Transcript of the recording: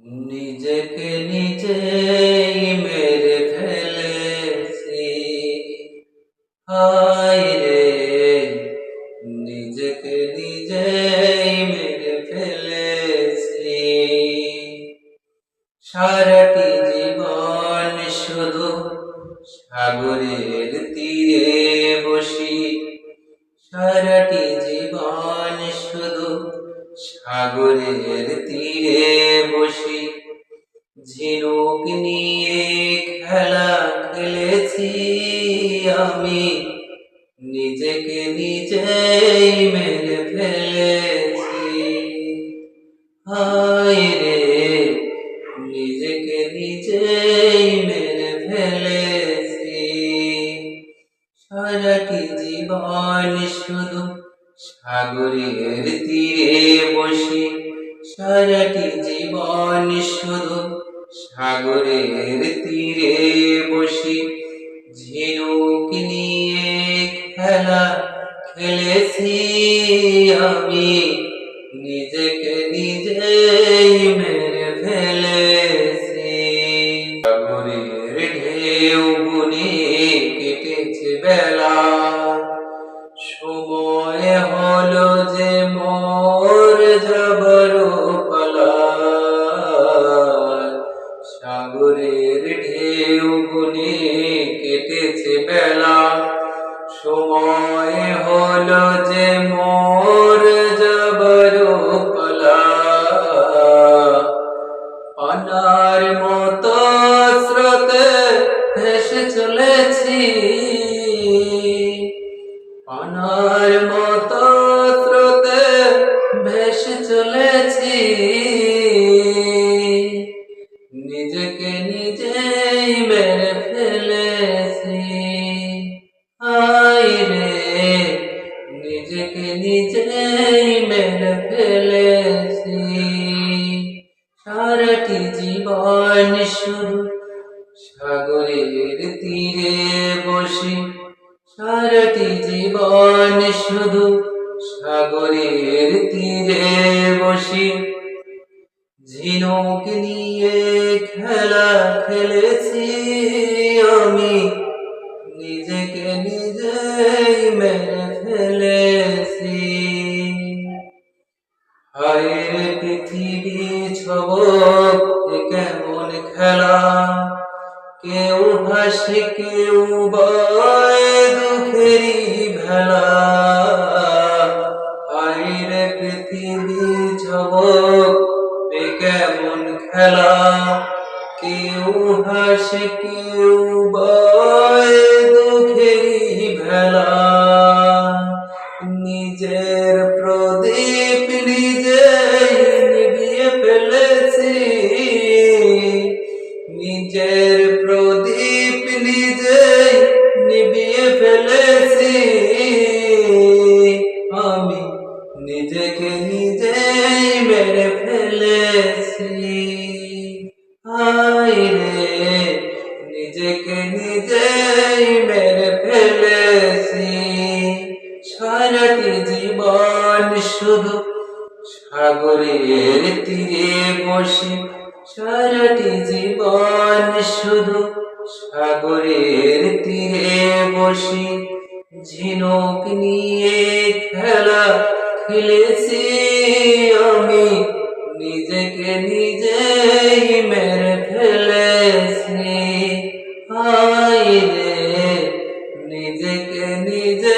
নিজেকে নিজেই মেরে ফেলেছি, হায় রে নিজেকে নিজেই মেরে ফেলেছি। সারাটি জীবন শুধু সাগরের তীরে বসি, সারাটি জীবন শুধু সাগরের তীরে বসি। ঝিনুক নিয়ে খেলা খেলেছি আমি, নিজেকে নিজেই মেরে ফেলেছি, হায় রে নিজেকে নিজেই মেরে ফেলেছি। সারাটি জীবন শুধু সাগরের তীরে বসি, সারাটি জীবন শুধু সাগরের তীরে বসি। ঝিনুক নিয়ে খেলা খেলেছি আমি, নিজেকে নিজেই মেরে ফেলেছি। সাগরের ঢেউ বুনে কেটেছে বেলা, সময় হলো যে মোর যাবার পালা। সাগরের ঢেউ বুনে কেটেছে বেলা, সময় হলো যে মোর যাবার পালা। পানার মতো স্রোতে ভেসে চলেছি, পানার মতো স্রোতে ভেসে চলেছি। নিজেকে নিজেই মেরে ফেলেছি, হায় রে নিজেকে নিজেই মেরে ফেলেছি। সারাটি জীবন শুধু সাগরের তীরে বসি, সারাটি জীবন শুধু সাগরের তীরে বসি। ঝিনুক নিয়ে খেলা খেলেছি আমি, নিজেকে নিজেই মেরে ফেলেছি। হায় রে পৃথিবী ছবক এ কেমন খেলা, কেউ হাসে কেউ বয় দুঃখেরই ভেলা। হায় রে পৃথিবী ছবক এ কেমন খেলা, কেউ হাসে কেউ বয় দুঃখেরই ভেলা। নিজের প্রদীপ নিজেই নিভিয়ে ফেলেছি, নিজের প্রদীপ নিজেই নিভিয়ে ফেলেছি। আমি নিজেকে নিজেই মেরে ফেলেছি, হায় রে নিজেকে নিজেই মেরে ফেলেছি। সারাটি জীবন শুধু সাগরের তীরে বসি, সারাটি জীবন শুধু সাগরের তীরে বসি। ঝিনুক নিয়ে খেলা খেলেছি আমি, নিজেকে নিজেই মেরে ফেলেছি, হায় রে নিজেকে নিজে